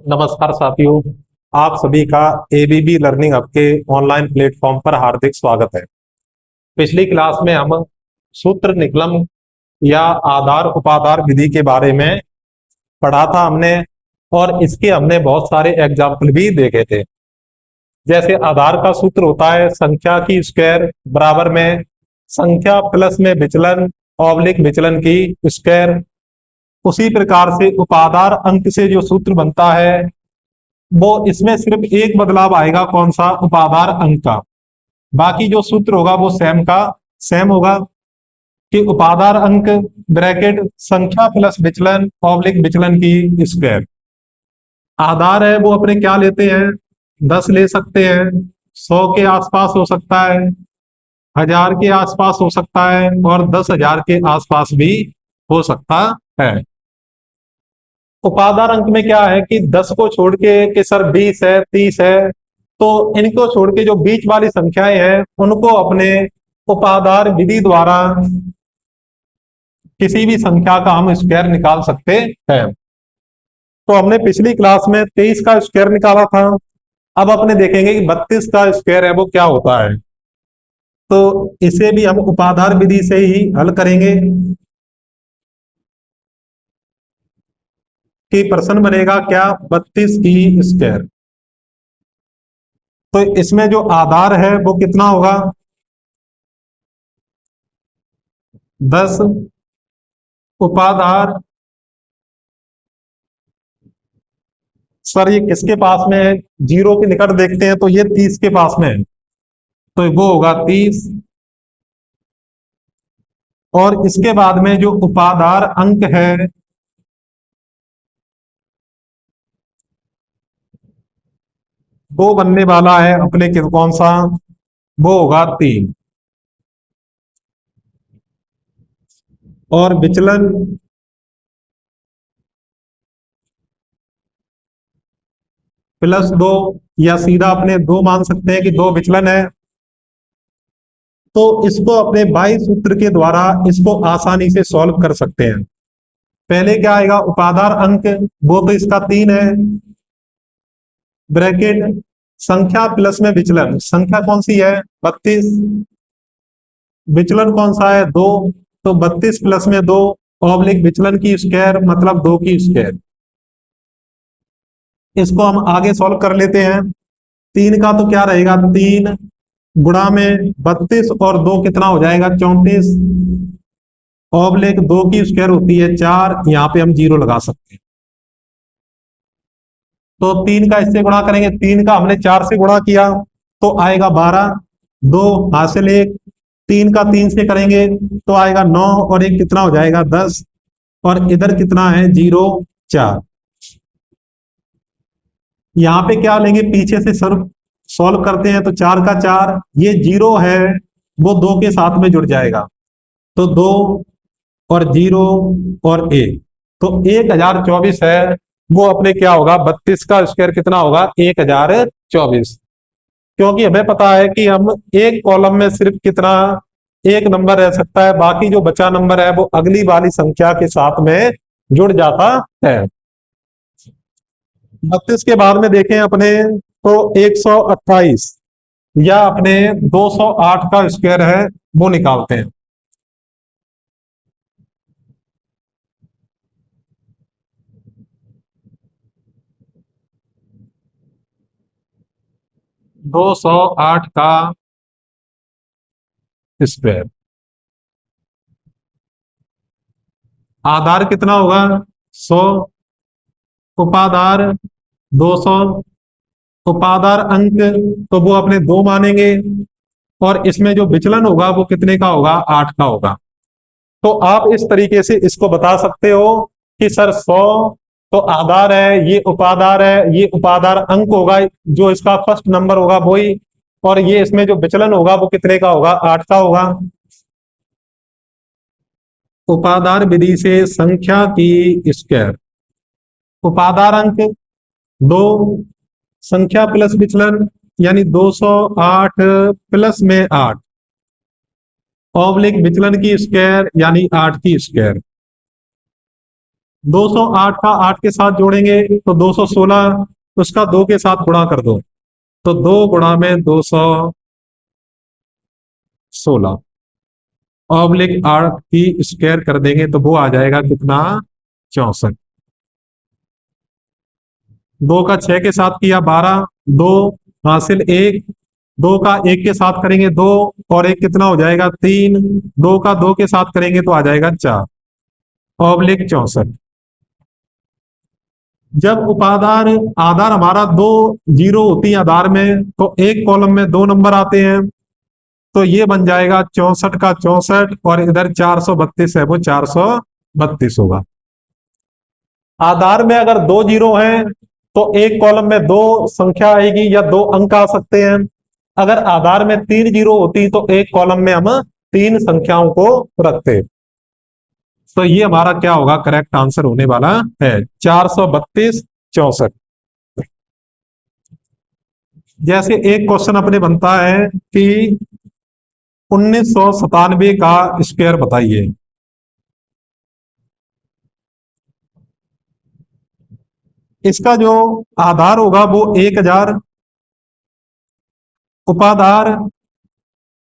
नमस्कार साथियों। आप सभी का एबीबी लर्निंग हब के ऑनलाइन प्लेटफॉर्म पर हार्दिक स्वागत है। पिछली क्लास में हम सूत्र निकलन या आधार उपाधार विधि के बारे में पढ़ा था हमने, और इसके हमने बहुत सारे एग्जाम्पल भी देखे थे। जैसे आधार का सूत्र होता है संख्या की स्क्वायर बराबर में संख्या प्लस में विचलन ऑब्लिक विचलन की स्क्वायर। उसी प्रकार से उपाधार अंक से जो सूत्र बनता है वो इसमें सिर्फ एक बदलाव आएगा, कौन सा? उपाधार अंक का। बाकी जो सूत्र होगा वो सेम होगा कि उपाधार अंक ब्रैकेट संख्या प्लस विचलन ऑब्लिक विचलन की स्क्वायर। आधार है वो अपने क्या लेते हैं? 10 ले सकते हैं, 100 के आसपास हो सकता है, 1000 के आसपास हो सकता है, और 10,000 के आसपास भी हो सकता है। उपाधार अंक में क्या है कि 10 को छोड़ के कि सर 20 है 30 है, तो इनको छोड़ के जो बीच वाली संख्याएं हैं उनको अपने उपाधार विधि द्वारा किसी भी संख्या का हम स्क्वायर निकाल सकते हैं। तो हमने पिछली क्लास में 23 का स्क्वायर निकाला था। अब अपने देखेंगे कि 32 का स्क्वायर है वो क्या होता है। तो इसे भी हम उपाधार विधि से ही हल करेंगे कि प्रश्न बनेगा क्या? 32 की स्क्वायर। तो इसमें जो आधार है वो कितना होगा? 10। उपाधार सर ये किसके पास में है? 0 के निकट देखते हैं तो ये 30 के पास में है, तो वो होगा 30। और इसके बाद में जो उपाधार अंक है वो बनने वाला है अपने कौन सा? वो होगा 3। और विचलन +2, या सीधा अपने 2 मान सकते हैं कि 2 विचलन है। तो इसको अपने बाई सूत्र के द्वारा इसको आसानी से सॉल्व कर सकते हैं। पहले क्या आएगा? उपाधार अंक, वो तो इसका 3 है, ब्रैकेट संख्या प्लस में विचलन। संख्या कौन सी है? 32। विचलन कौन सा है? 2। तो 32 प्लस में 2 ऑब्लिक विचलन की स्क्वायर मतलब 2 की स्क्वायर। इसको हम आगे सॉल्व कर लेते हैं। 3 का तो क्या रहेगा? 3 गुणा में 32 और 2 कितना हो जाएगा? 34। ऑब्लिक 2 की स्क्वायर होती है 4, यहां पे हम 0 लगा सकते हैं। तो 3 का इससे गुणा करेंगे, 3 का हमने 4 से गुणा किया तो आएगा 12। 2 हासिल 1, 3 का 3 से करेंगे तो आएगा 9, और 1 कितना हो जाएगा? 10। और इधर कितना है? 0 4। यहाँ पे क्या लेंगे? पीछे से सॉल्व करते हैं तो 4 का 4, ये 0 है वो 2 के साथ में जुड़ जाएगा, तो 2 और 0 और 1, तो 1024 है वो अपने क्या होगा? 32 का स्क्वायर कितना होगा? 1024। क्योंकि हमें पता है कि हम एक कॉलम में सिर्फ कितना, एक नंबर रह सकता है, बाकी जो बचा नंबर है वो अगली वाली संख्या के साथ में जुड़ जाता है। 32 के बाद में देखें अपने तो 128, या अपने 208 का स्क्वायर है वो निकालते हैं। 208 का स्क्वायर। आधार कितना होगा? 100। उपाधार 200। उपाधार अंक तो वो अपने 2 मानेंगे, और इसमें जो विचलन होगा वो कितने का होगा? 8 का होगा। तो आप इस तरीके से इसको बता सकते हो कि सर 100 तो आधार है, ये उपाधार है, ये उपाधार अंक होगा, जो इसका फर्स्ट नंबर होगा वही, और ये इसमें जो विचलन होगा वो कितने का होगा? 8 का होगा। उपाधार विधि से संख्या की स्क्वायर। उपाधार अंक 2, संख्या प्लस विचलन यानी 208 प्लस में 8, ऑब्लिक विचलन की स्क्वायर यानी 8 की स्क्वायर। 208 का 8 के साथ जोड़ेंगे तो 216, उसका 2 के साथ गुणा कर दो तो 2 गुणा में 216 ऑब्लिक 8 की स्क्वायर कर देंगे तो वो आ जाएगा कितना, 64। 2 का 6 के साथ किया 12, 2 हासिल 1, 2 का 1 के साथ करेंगे 2, और 1 कितना हो जाएगा 3, 2 का 2 के साथ करेंगे तो आ जाएगा 4 ऑब्लिक 64। जब उपादार आधार हमारा दो जीरो होती है आधार में तो एक कॉलम में दो नंबर आते हैं, तो ये बन जाएगा 64 का 64, और इधर 432 है वो 432 होगा। आधार में अगर दो जीरो हैं तो एक कॉलम में दो संख्या आएगी या दो अंक आ सकते हैं। अगर आधार में तीन जीरो होती तो एक कॉलम में हम तीन संख्याओं को रखते। तो ये हमारा क्या होगा, करेक्ट आंसर होने वाला है 432 64। जैसे एक क्वेश्चन अपने बनता है कि 1997 का स्क्वायर बताइए। इसका जो आधार होगा वो 1000, उपाधार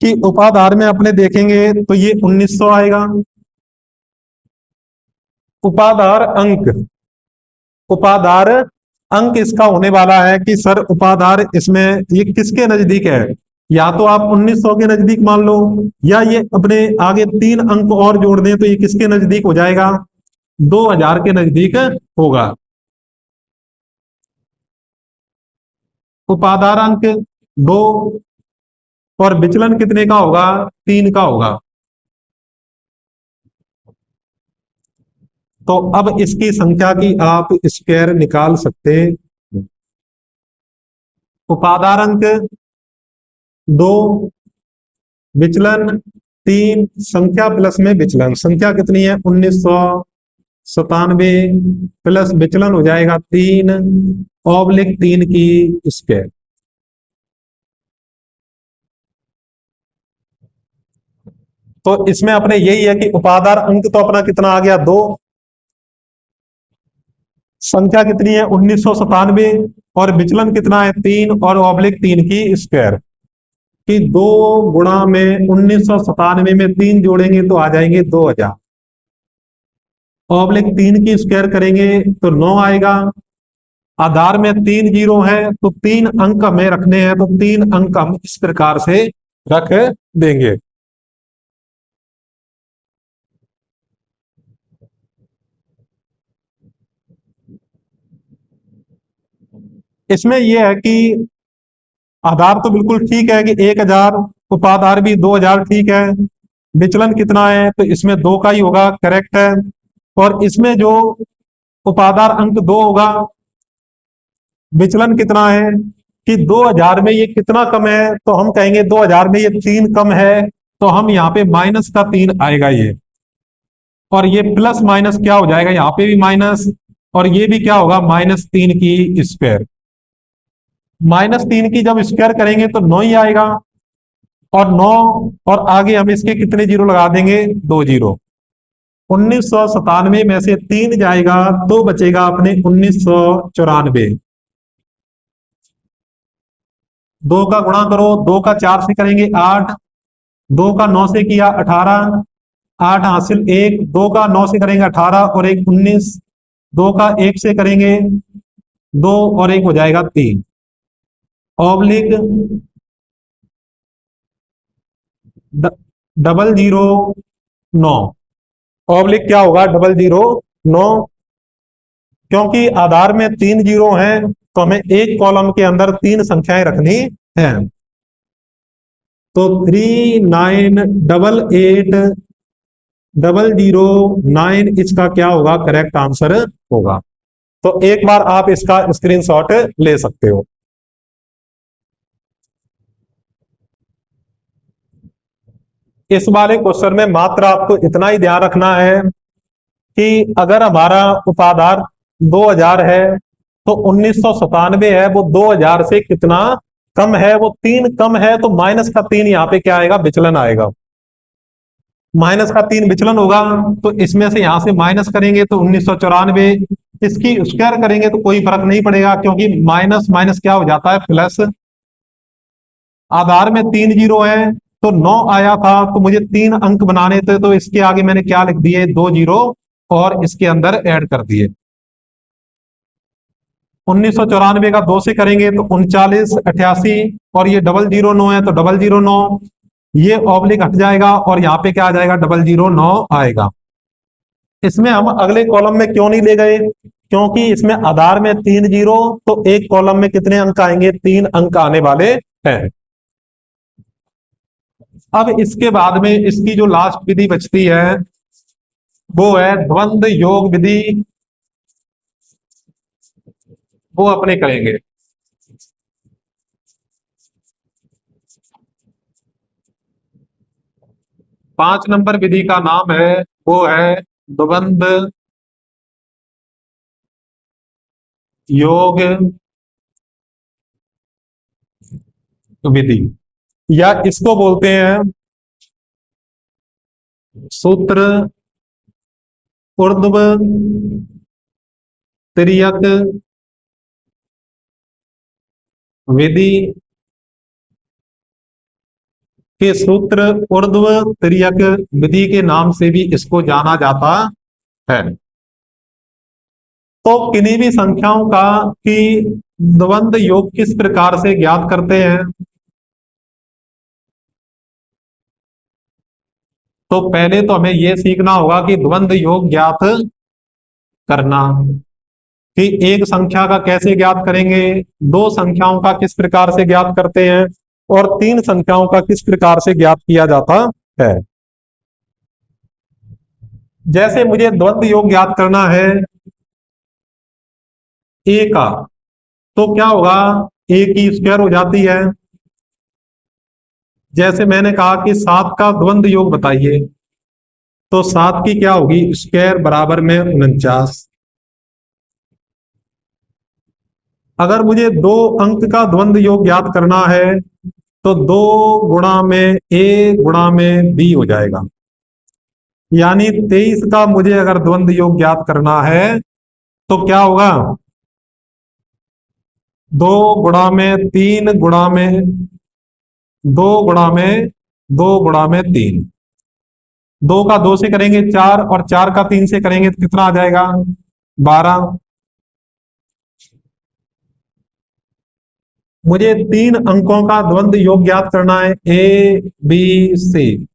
की उपाधार में अपने देखेंगे तो ये 1900 आएगा। उपाधार अंक, उपाधार अंक इसका होने वाला है कि सर उपाधार इसमें ये किसके नजदीक है, या तो आप 1900 के नजदीक मान लो, या ये अपने आगे तीन अंक और जोड़ दें तो ये किसके नजदीक हो जाएगा, 2000 के नजदीक होगा। उपाधार अंक दो, और विचलन कितने का होगा, 3 का होगा। तो अब इसकी संख्या की आप स्क्वायर निकाल सकते हैं। उपादार अंक दो, विचलन 3, संख्या प्लस में विचलन, संख्या कितनी है 1997 प्लस विचलन हो जाएगा 3 ऑब्लिक 3 की स्क्वायर। तो इसमें अपने यही है कि उपादार अंक तो अपना कितना आ गया 2, संख्या कितनी है 1997, और विचलन कितना है 3 और ऑब्लिक 3 की स्क्वायर। कि 2 गुणा में 1997 में 3 जोड़ेंगे तो आ जाएंगे 2000, ऑब्लिक 3 की स्क्वायर करेंगे तो 9 आएगा। आधार में 3 जीरो है तो 3 अंक हमें रखने हैं, तो 3 अंक हम इस प्रकार से रख देंगे। इसमें यह है कि आधार तो बिल्कुल ठीक है कि 1000, उपाधार भी 2000 ठीक है। विचलन कितना है तो इसमें 2 का ही होगा, करेक्ट है। और इसमें जो उपाधार अंक 2 होगा, विचलन कितना है कि 2000 में ये कितना कम है, तो हम कहेंगे 2000 में ये 3 कम है, तो हम यहाँ पे माइनस का 3 आएगा ये, और ये प्लस माइनस क्या हो जाएगा, यहाँ पे भी माइनस, और ये भी क्या होगा -3 की स्क्वायर। -3 की जब स्क्वायर करेंगे तो 9 ही आएगा, और 9 और आगे हम इसके कितने जीरो लगा देंगे, 2 जीरो। 1997 में से 3 जाएगा तो बचेगा अपने 1994। 2 का गुणा करो, 2 का 4 से करेंगे 8, 2 का 9 से किया 18, 8 हासिल 1, 2 का 9 से करेंगे 18 और 1 19, 2 का 1 से करेंगे 2 और 1 हो जाएगा 3 ऑब्लिक 009, ऑब्लिक क्या होगा 009। क्योंकि आधार में 3 जीरो हैं तो हमें एक कॉलम के अंदर 3 संख्याएं रखनी है। तो 39880009 इसका क्या होगा, करेक्ट आंसर होगा। तो एक बार आप इसका स्क्रीनशॉट ले सकते हो। इस वाले क्वेश्चन में मात्र आपको इतना ही ध्यान रखना है कि अगर हमारा उपाधार 2000 है तो 1997 है वो 2000 से कितना कम है, वो 3 कम है, तो -3 यहाँ पे क्या आएगा, विचलन आएगा। माइनस का 3 विचलन होगा, तो इसमें से यहां से माइनस करेंगे तो 1994, इसकी स्क्वायर करेंगे तो कोई फर्क नहीं पड़ेगा, क्योंकि माइनस माइनस क्या हो जाता है, प्लस। आधार में 3 जीरो है, तो 9 आया था, तो मुझे 3 अंक बनाने थे, तो इसके आगे मैंने क्या लिख दिए, 2 जीरो, और इसके अंदर ऐड कर दिए। 1994 का 2 से करेंगे तो 39, 88, और ये 009 है, तो 009, ये ऑब्लिक हट जाएगा, और यहाँ पे क्या आ जाएगा, 009 आएगा। इसमें हम अगले कॉलम में क्यों नहीं ले गए, क्योंकि इसमें आधार में 3 जीरो, तो एक कॉलम में कितने अंक आएंगे, 3 अंक आने वाले हैं। अब इसके बाद में इसकी जो लास्ट विधि बचती है वो है द्वंद्व योग विधि, वो अपने करेंगे। 5 नंबर विधि का नाम है, वो है द्वंद्व योग विधि, या इसको बोलते हैं सूत्र ऊर्ध्व तिर्यक विधि के सूत्र ऊर्ध्व तिर्यक विधि के नाम से भी इसको जाना जाता है। तो किन्हीं भी संख्याओं का कि द्वंद्व योग किस प्रकार से ज्ञात करते हैं, तो पहले तो हमें यह सीखना होगा कि द्वंद्व योग ज्ञात करना, कि एक संख्या का कैसे ज्ञात करेंगे, दो संख्याओं का किस प्रकार से ज्ञात करते हैं, और तीन संख्याओं का किस प्रकार से ज्ञात किया जाता है। जैसे मुझे द्वंद्व योग ज्ञात करना है ए का, तो क्या होगा, ए की स्क्वायर हो जाती है। जैसे मैंने कहा कि 7 का द्वंद्व योग बताइए, तो 7 की क्या होगी, स्क्वायर बराबर में 49। अगर मुझे 2 अंक का द्वंद्व योग ज्ञात करना है, तो 2 गुणा में a गुणा में b हो जाएगा। यानी 23 का मुझे अगर द्वंद्व योग ज्ञात करना है, तो क्या होगा, 2 गुणा में 3 गुणा में 2 गुणा में 3, 2 का 2 से करेंगे 4, और 4 का 3 से करेंगे तो कितना आ जाएगा, 12। मुझे 3 अंकों का द्वंद्व योग ज्ञात करना है, ए बी सी।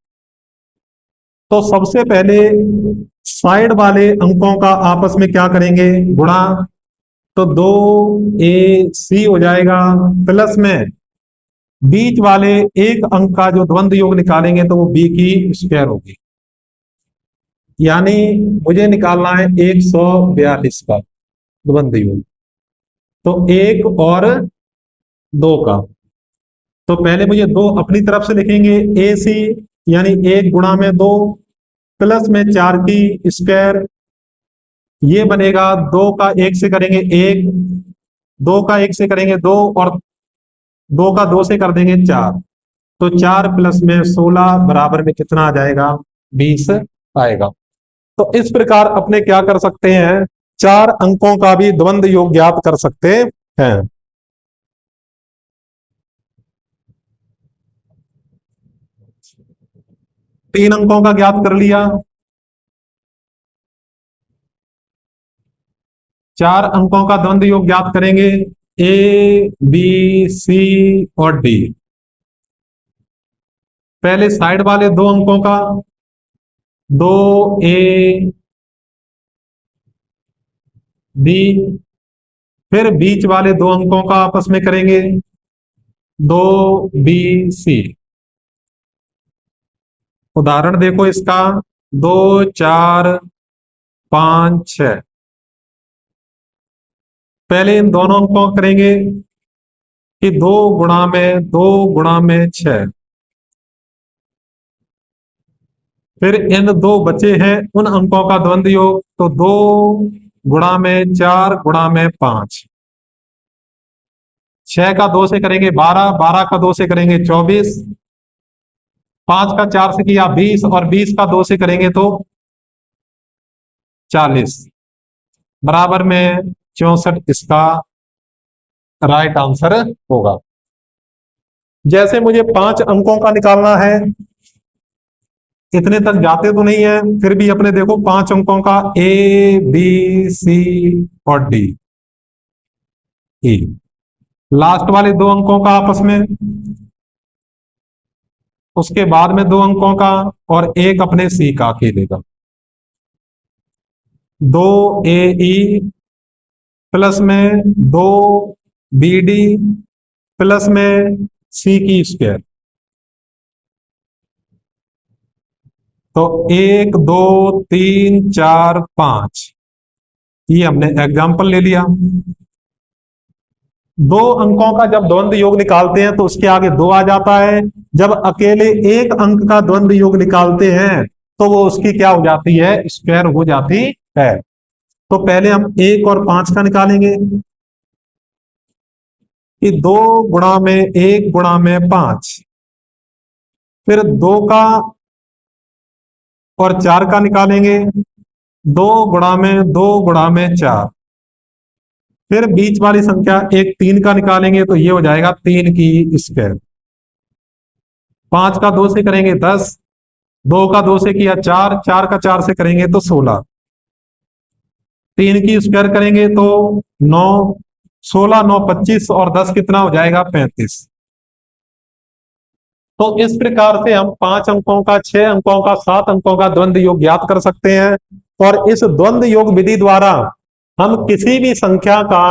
तो सबसे पहले साइड वाले अंकों का आपस में क्या करेंगे, गुणा, तो 2ac हो जाएगा, प्लस में बीच वाले एक अंक का जो द्वंद्व योग निकालेंगे तो वो b की स्क्वायर होगी। यानी मुझे निकालना है 142 का द्वंद्व योग, तो 1 और 2 का। तो पहले मुझे 2 अपनी तरफ से लिखेंगे, ए सी, यानी 1 गुणा में 2, प्लस में 4 की स्क्वायर, ये बनेगा 2 का 1 से करेंगे 1, 2 का 1 से करेंगे 2, और 2 का 2 से कर देंगे 4, तो 4 प्लस में 16 बराबर में कितना आ जाएगा, 20 आएगा। तो इस प्रकार अपने क्या कर सकते हैं, 4 अंकों का भी द्वंद्व योग ज्ञात कर सकते हैं। 3 अंकों का ज्ञात कर लिया, 4 अंकों का द्वंद्व योग ज्ञात करेंगे, ए बी सी और डी। पहले साइड वाले 2 अंकों का, 2ab, फिर बीच वाले 2 अंकों का आपस में करेंगे, 2bc। उदाहरण देखो इसका, 2 4 5 6। पहले इन दोनों अंकों को करेंगे कि 2 गुणा में 6, फिर इन 2 बचे हैं उन अंकों का द्वंद्व योग, तो 2 गुणा में 4 गुणा में 5, 6 का 2 से करेंगे 12, 12 का 2 से करेंगे 24, 5 का 4 से किया 20 और 20 का 2 से करेंगे तो 40 बराबर में 64 इसका राइट आंसर होगा। जैसे मुझे 5 अंकों का निकालना है, इतने तक जाते तो नहीं है, फिर भी अपने देखो 5 अंकों का ए बी सी और डी ई, लास्ट वाले 2 अंकों का आपस में, उसके बाद में 2 अंकों का और एक अपने सी का अकेले का। 2 ए ई प्लस में 2 बी डी प्लस में सी की स्क्वायर। तो 1 2 3 4 5, ये हमने एग्जाम्पल ले लिया। 2 अंकों का जब द्वंद्व योग निकालते हैं तो उसके आगे 2 आ जाता है। जब अकेले एक अंक का द्वंद्व योग निकालते हैं तो वो उसकी क्या हो जाती है, स्क्वायर हो जाती है। तो पहले हम 1 और 5 का निकालेंगे कि 2 गुणा में 1 गुणा में 5, फिर 2 का और 4 का निकालेंगे, 2 गुणा में 2 गुणा में 4, फिर बीच वाली संख्या एक 3 का निकालेंगे तो ये हो जाएगा 3 की स्क्वायर। 5 का 2 से करेंगे 10, 2 का 2 से किया 4, 4 का 4 से करेंगे तो 16, 3 की स्क्वायर करेंगे तो 9, 16 9 25 और 10 कितना हो जाएगा 35। तो इस प्रकार से हम 5 अंकों का, 6 अंकों का, 7 अंकों का द्वंद्व योग ज्ञात कर सकते हैं। और इस द्वंद्व योग विधि द्वारा हम किसी भी संख्या का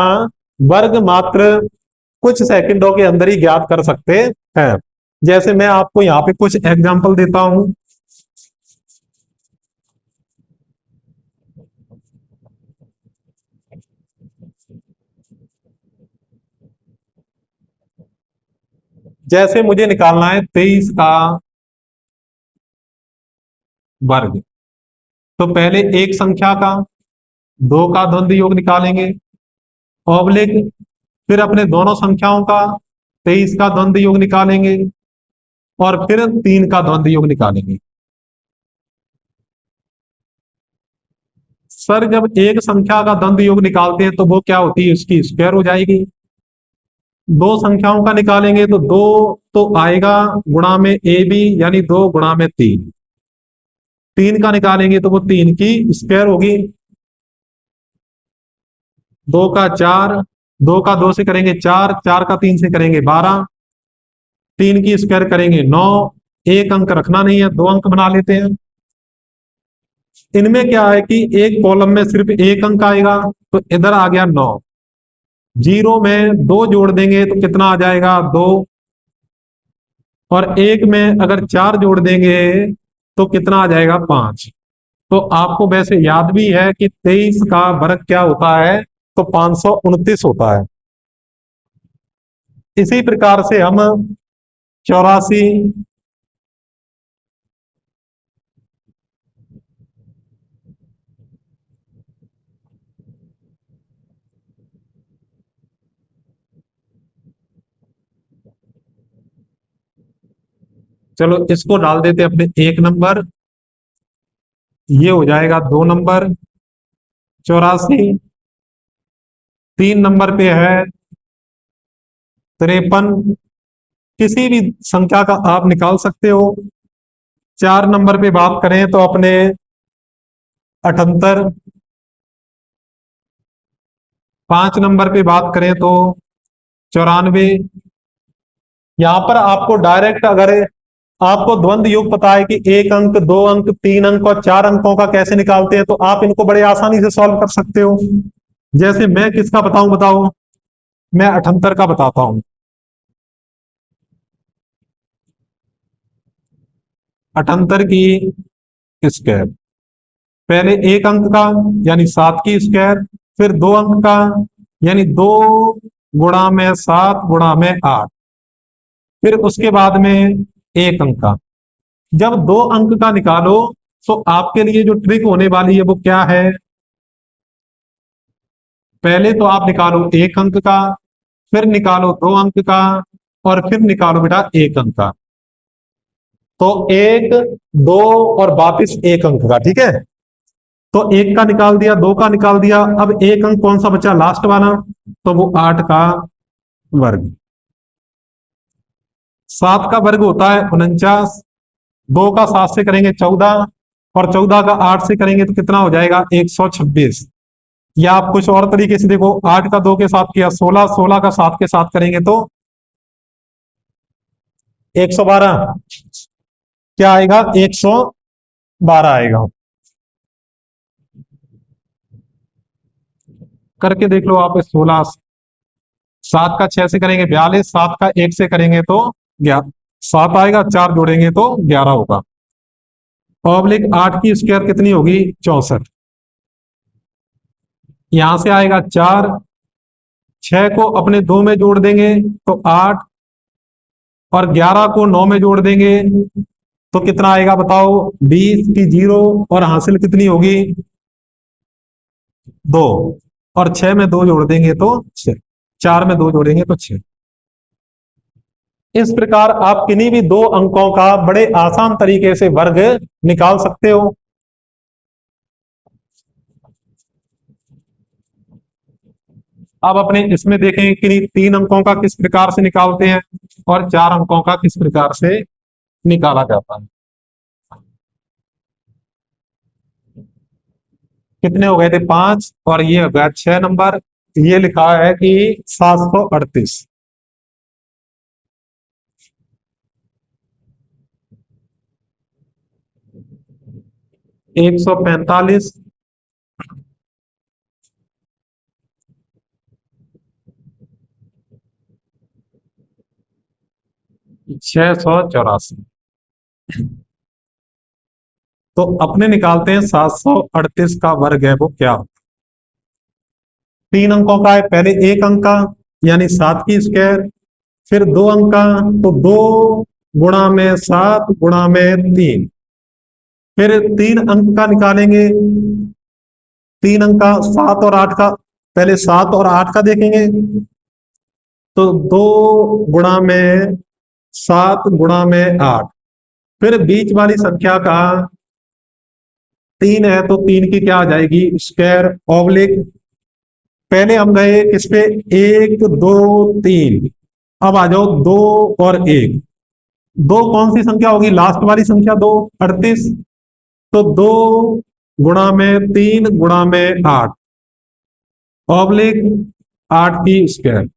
वर्ग मात्र कुछ सेकंडों के अंदर ही ज्ञात कर सकते हैं। जैसे मैं आपको यहाँ पे कुछ एग्जांपल देता हूं। जैसे मुझे निकालना है 23 का वर्ग, तो पहले एक संख्या का 2 का द्वंद्व योग निकालेंगे, ऑब्लिक फिर अपने दोनों संख्याओं का 23 का द्वंद्व योग निकालेंगे और फिर 3 का द्वंद्व योग निकालेंगे। सर जब एक संख्या का द्वंद्व योग निकालते हैं तो वो क्या होती है, उसकी स्क्वायर हो जाएगी। 2 संख्याओं का निकालेंगे तो 2 तो आएगा गुणा में ए बी यानी 2 गुणा में 3, 3 का निकालेंगे तो वो 3 की स्क्वायर होगी। 2 का 4, 2 का 2 से करेंगे 4, 4 का 3 से करेंगे 12, 3 की स्क्वायर करेंगे 9, एक अंक रखना नहीं है, 2 अंक बना लेते हैं। इनमें क्या है कि एक कॉलम में सिर्फ एक अंक आएगा, तो इधर आ गया 9, 0 में 2 जोड़ देंगे तो कितना आ जाएगा 2, और एक में अगर 4 जोड़ देंगे तो कितना आ जाएगा 5। तो आपको वैसे याद भी है कि 23 का वर्ग क्या होता है, तो 529 होता है। इसी प्रकार से हम 84, चलो इसको डाल देते अपने 1 नंबर, ये हो जाएगा 2 नंबर। 84 3 नंबर पे है 53, किसी भी संख्या का आप निकाल सकते हो। 4 नंबर पे बात करें तो अपने 78, 5 नंबर पे बात करें तो 94। यहां पर आपको डायरेक्ट अगर आपको द्वंद्व योग पता है कि 1 अंक, 2 अंक, 3 अंक और 4 अंकों का कैसे निकालते हैं, तो आप इनको बड़े आसानी से सॉल्व कर सकते हो। जैसे मैं किसका बताऊं, बताओ, मैं 78 का बताता हूं। 78 की स्क्वायर, पहले 1 अंक का यानी 7 की स्क्वायर, फिर 2 अंक का यानी 2 गुणा में 7 गुणा में 8, फिर उसके बाद में 1 अंक का। जब 2 अंक का निकालो तो आपके लिए जो ट्रिक होने वाली है वो क्या है, पहले तो आप निकालो 1 अंक का, फिर निकालो 2 अंक का और फिर निकालो बेटा 1 अंक का। तो एक, दो और वापिस एक अंक का, ठीक है। तो एक का निकाल दिया, दो का निकाल दिया, अब एक अंक कौन सा बचा, लास्ट वाला, तो वो 8 का वर्ग। 7 का वर्ग होता है 49, 2 का 7 से करेंगे 14, और 14 का 8 से करेंगे तो कितना हो जाएगा, 126। या आप कुछ और तरीके से देखो, 8 का 2 के साथ किया 16, 16 का 7 के साथ करेंगे तो 112। क्या आएगा, 112 आएगा। करके देख लो आप, 16, 7 का 6 से करेंगे 42, 7 का 1 से करेंगे तो 11, 7 आएगा, 4 जोड़ेंगे तो 11 होगा। ऑब्लिक 8 की स्क्वायर कितनी होगी, 64। यहां से आएगा 4, 6 को अपने 2 में जोड़ देंगे तो 8, और 11 को 9 में जोड़ देंगे तो कितना आएगा बताओ, 20 की 0, और हासिल कितनी होगी, 2, और 6 में 2 जोड़ देंगे तो 6, 4 में 2 जोड़ेंगे तो 6। इस प्रकार आप किन्हीं भी दो अंकों का बड़े आसान तरीके से वर्ग निकाल सकते हो। अब अपने इसमें देखें कि 3 अंकों का किस प्रकार से निकालते हैं और 4 अंकों का किस प्रकार से निकाला जाता है। कितने हो गए थे, 5, और ये हो गया 6 नंबर। ये लिखा है कि 738। 145, 684। तो अपने निकालते हैं 738 का वर्ग है वो क्या। 3 अंकों का है, पहले एक अंक का यानी 7 की स्क्वायर, फिर 2 अंक का, तो 2 गुणा में 7 गुणा में 3, फिर 3 अंक का निकालेंगे। 3 अंक का 7 और 8 का, पहले 7 और 8 का देखेंगे तो 2 गुणा में 7 गुणा में 8, फिर बीच वाली संख्या का 3 है तो 3 की क्या आ जाएगी, स्क्वायर ऑब्लिक। पहले हम गए किस पे, 1 2 3, अब आ जाओ 2 और 1। दो कौन सी संख्या होगी, लास्ट वाली संख्या 2, 38। तो 2 गुणा में 3 गुणा में 8 ऑब्लिक 8 की स्क्वायर।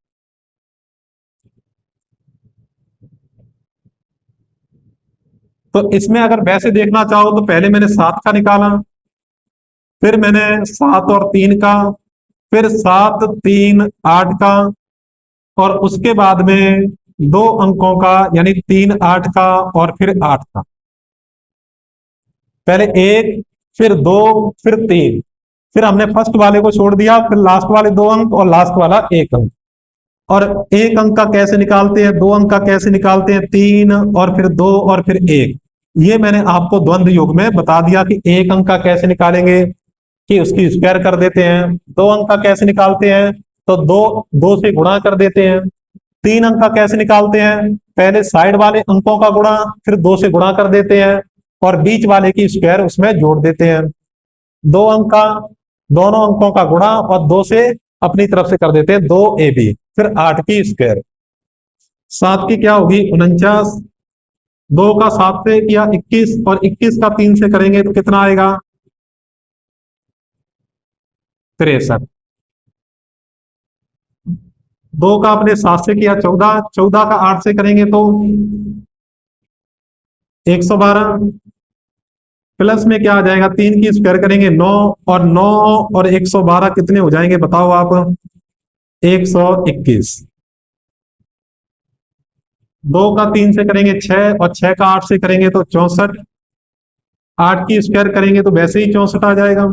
तो इसमें अगर वैसे देखना चाहो तो पहले मैंने 7 का निकाला, फिर मैंने 7 और 3 का, फिर 7 3 8 का, और उसके बाद में 2 अंकों का यानी 3 8 का, और फिर 8 का। पहले 1, फिर 2, फिर 3, फिर हमने फर्स्ट वाले को छोड़ दिया, फिर लास्ट वाले 2 अंक और लास्ट वाला 1 अंक। और 1 अंक का कैसे निकालते हैं, 2 अंक का कैसे निकालते हैं, 3 और फिर 2 और फिर 1। ये मैंने आपको द्वंद्व युग में बता दिया कि 1 अंक का कैसे निकालेंगे, कि उसकी स्क्वायर कर देते हैं। 2 अंक का कैसे निकालते हैं, तो 2 से गुणा कर देते हैं। 3 अंक का कैसे निकालते हैं, पहले साइड वाले अंकों का गुणा, फिर 2 से गुणा कर देते हैं, और बीच वाले की स्क्वायर उसमें जोड़ देते हैं। 2 अंक का दोनों अंकों का गुणा और 2 से अपनी तरफ से कर देते हैं 2ab, फिर 8 की स्क्वायर। 7 की क्या होगी, 49। 2 का 7 से किया 21, और 21 का 3 से करेंगे तो कितना आएगा, 63। 2 का अपने 7 से किया 14, 14 का 8 से करेंगे तो 112। प्लस में क्या आ जाएगा, 3 की स्क्वायर करेंगे 9, और 9 और 112 कितने हो जाएंगे बताओ आप, 121। 2 का 3 से करेंगे 6, और 6 का 8 से करेंगे तो 64। 8 की स्क्वायर करेंगे तो वैसे ही 64 आ जाएगा।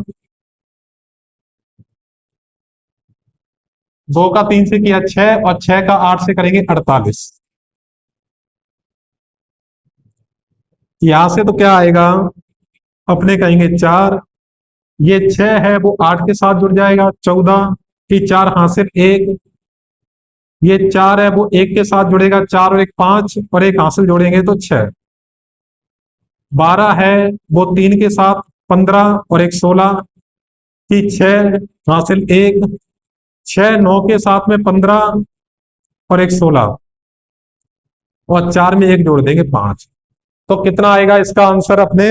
2 का 3 से किया 6, और 6 का 8 से करेंगे 48। यहां से तो क्या आएगा, अपने कहेंगे 4, ये 6 है वो 8 के साथ जुड़ जाएगा, 14 की 4 हासिल 1, ये 4 है वो 1 के साथ जुड़ेगा, 4 और 1 5, और 1 हासिल जोड़ेंगे तो 6। 12 है वो 3 के साथ 15 और एक 16 की 6 हासिल 1, 6 9 के साथ में 15 और एक 16 और 4 में एक जोड़ देंगे 5। तो कितना आएगा इसका आंसर अपने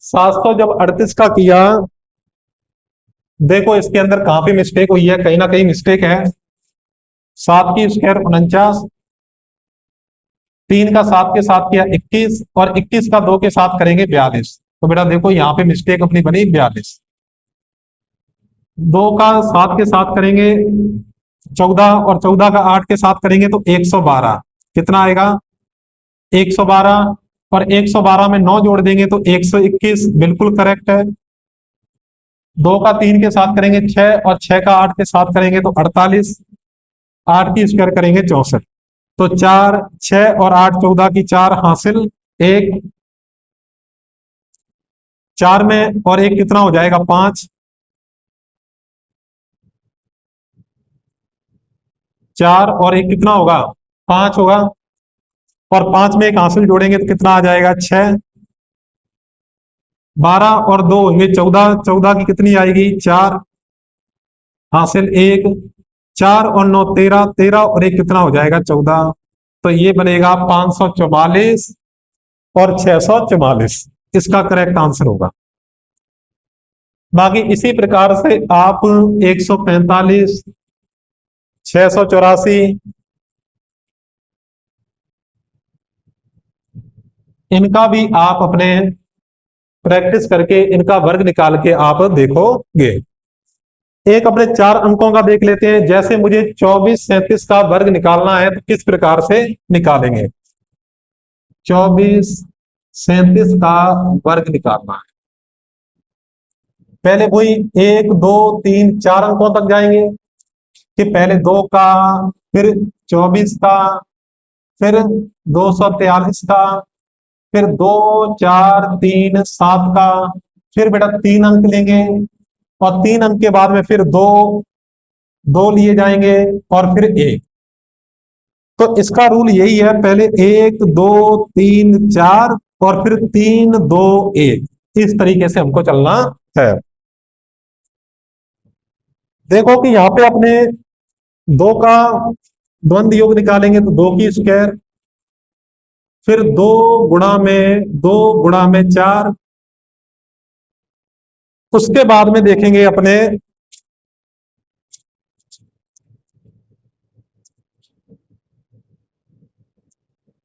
700 जब 38 का किया। देखो इसके अंदर कहां पे मिस्टेक हुई है, कहीं ना कहीं मिस्टेक है। 7 की स्क्वायर 49, 3 का 7 के साथ किया 21 और 21 का 2 के साथ करेंगे 42। तो बेटा देखो यहाँ पे मिस्टेक अपनी बनी 42। 2 का 7 के साथ करेंगे 14 और 14 का 8 के साथ करेंगे तो 112। कितना आएगा 112 और 112 में 9 जोड़ देंगे तो 121, बिल्कुल करेक्ट है। 2 का 3 के साथ करेंगे 6 और 6 का 8 के साथ करेंगे तो 48, 8 की स्क्वायर करेंगे 64। तो 4 6 और 8 14 की 4 हासिल 1, 4 में और 1 कितना हो जाएगा 5, 4 और 1 कितना होगा 5 होगा और 5 में एक हासिल जोड़ेंगे तो कितना आ जाएगा 6, 12 और 2 होंगे 14, 14 की कितनी आएगी 4 हासिल 1, 4 और 9 13, 13 और 1 कितना हो जाएगा 14। तो ये बनेगा 544 और 644 इसका करेक्ट आंसर होगा। बाकी इसी प्रकार से आप 145, 684 इनका भी आप अपने प्रैक्टिस करके इनका वर्ग निकाल के आप देखोगे। एक अपने 4 अंकों का देख लेते हैं। जैसे मुझे 24 37 का वर्ग निकालना है तो किस प्रकार से निकालेंगे। 24 37 का वर्ग निकालना है, पहले वही 1 2 3 4 अंकों तक जाएंगे कि पहले 2 का, फिर 24 का, फिर 243 का, फिर 2 4 3 7 का, फिर बेटा 3 अंक लेंगे और 3 अंक के बाद में फिर 2 2 लिए जाएंगे और फिर 1। तो इसका रूल यही है, पहले 1 2 3 4 और फिर 3 2 1, इस तरीके से हमको चलना है। देखो कि यहाँ पे अपने 2 का द्वंद्व योग निकालेंगे तो 2 की स्क्वायर, फिर 2 गुणा में 2 गुणा में 4, उसके बाद में देखेंगे अपने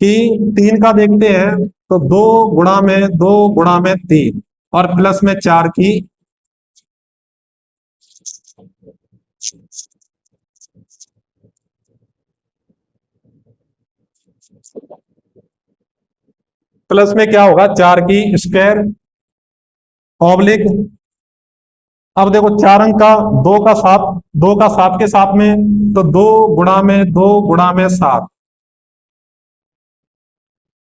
कि 3 का देखते हैं तो 2 गुणा में 2 गुणा में 3 और प्लस में 4 की, प्लस में क्या होगा 4 की स्क्वायर ऑब्लिक। अब देखो 4 अंक का 2 का 7, 2 का 7 के साथ में तो 2 गुणा में 2 गुणा में 7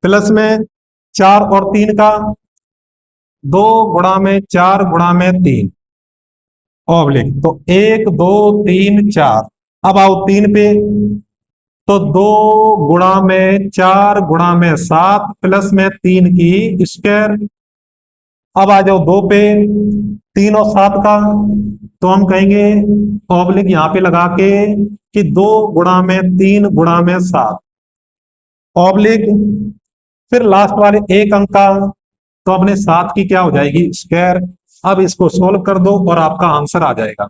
प्लस में 4 और 3 का 2 गुणा में 4 गुणा में 3 ऑब्लिक। तो 1 2 3 4। अब आओ 3 पे तो 2 गुणा में 4 गुणा में 7 प्लस में 3 की स्क्वायर। अब आ जाओ 2 पे, 3 और 7 का तो हम कहेंगे ऑब्लिक यहां पे लगा के कि 2 गुणा में 3 गुणा में 7 ऑब्लिक, फिर लास्ट वाले एक अंक का तो अपने 7 की क्या हो जाएगी स्क्वायर। अब इसको सोल्व कर दो और आपका आंसर आ जाएगा।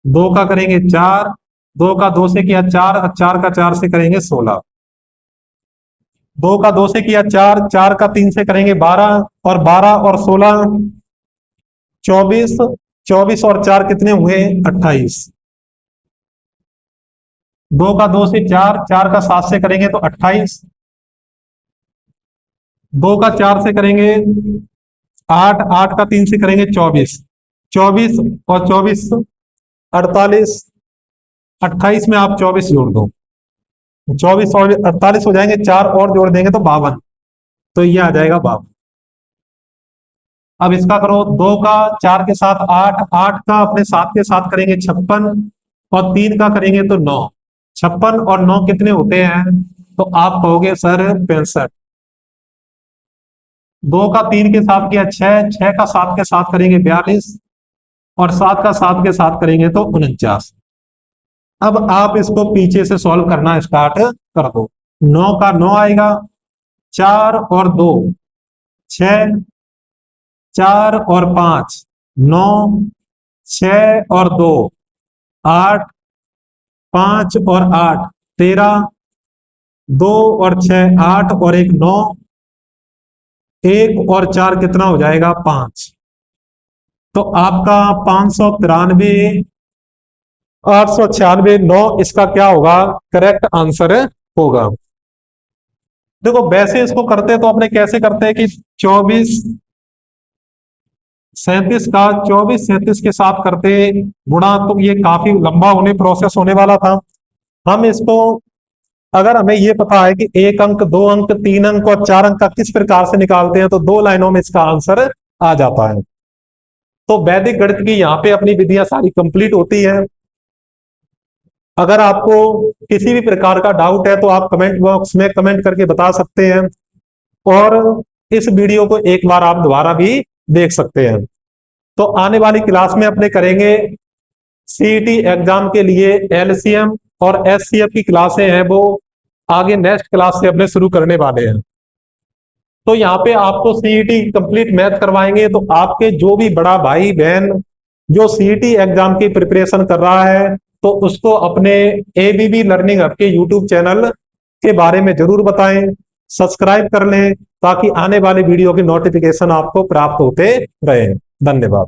2 का करेंगे 4, 2 का 2 से किया 4, 4 का 4 से करेंगे 16, 2 का 2 से किया 4, 4 का 3 से करेंगे 12 और 12 और 16 24, 24 और 4 कितने हुए 28। 2 का 2 से 4, 4 का 7 से करेंगे तो 28, 2 का 4 से करेंगे 8, 8 का 3 से करेंगे 24, 24 और 24 48, 28 में आप 24 जोड़ दो, 24 और 48 हो जाएंगे, 4 और जोड़ देंगे तो 52, तो ये आ जाएगा 52। अब इसका करो 2 का 4 के साथ 8, 8 का अपने 7 के साथ करेंगे 56 और 3 का करेंगे तो 9, 56 और 9 कितने होते हैं तो आप कहोगे सर 65। 2 का 3 के साथ किया 6, 6 का 7 के साथ करेंगे 42, और 7 का 7 के साथ करेंगे तो 49। अब आप इसको पीछे से सॉल्व करना स्टार्ट कर दो। 9 का 9 आएगा, 4 और 2 6, 4 और 5 9, 6 और 2 8, 5 और 8 13, 2 और 6 8 और 1 9, 1 और 4 कितना हो जाएगा 5। तो आपका 593, 896, 9 इसका क्या होगा, करेक्ट आंसर होगा। देखो वैसे इसको करते तो अपने कैसे करते हैं कि 24 37 का 24 37 के साथ करते गुणा, तो ये काफी लंबा प्रोसेस होने वाला था। हम इसको, अगर हमें ये पता है कि 1 अंक 2 अंक 3 अंक और 4 अंक का किस प्रकार से निकालते हैं, तो 2 लाइनों में इसका आंसर आ जाता है। तो वैदिक गणित की यहाँ पे अपनी विधियां सारी कंप्लीट होती है। अगर आपको किसी भी प्रकार का डाउट है तो आप कमेंट बॉक्स में कमेंट करके बता सकते हैं, और इस वीडियो को एक बार आप दोबारा भी देख सकते हैं। तो आने वाली क्लास में अपने करेंगे सीईटी एग्जाम के लिए एलसीएम और एचसीएफ की क्लासें हैं, वो आगे नेक्स्ट क्लास से अपने शुरू करने वाले हैं। तो यहाँ पे आपको सीईटी कंप्लीट मैथ करवाएंगे, तो आपके जो भी बड़ा भाई बहन जो सीईटी एग्जाम की प्रिपरेशन कर रहा है, तो उसको अपने एबीबी लर्निंग हब के यूट्यूब चैनल के बारे में जरूर बताएं, सब्सक्राइब कर लें, ताकि आने वाले वीडियो के नोटिफिकेशन आपको प्राप्त होते रहे। धन्यवाद।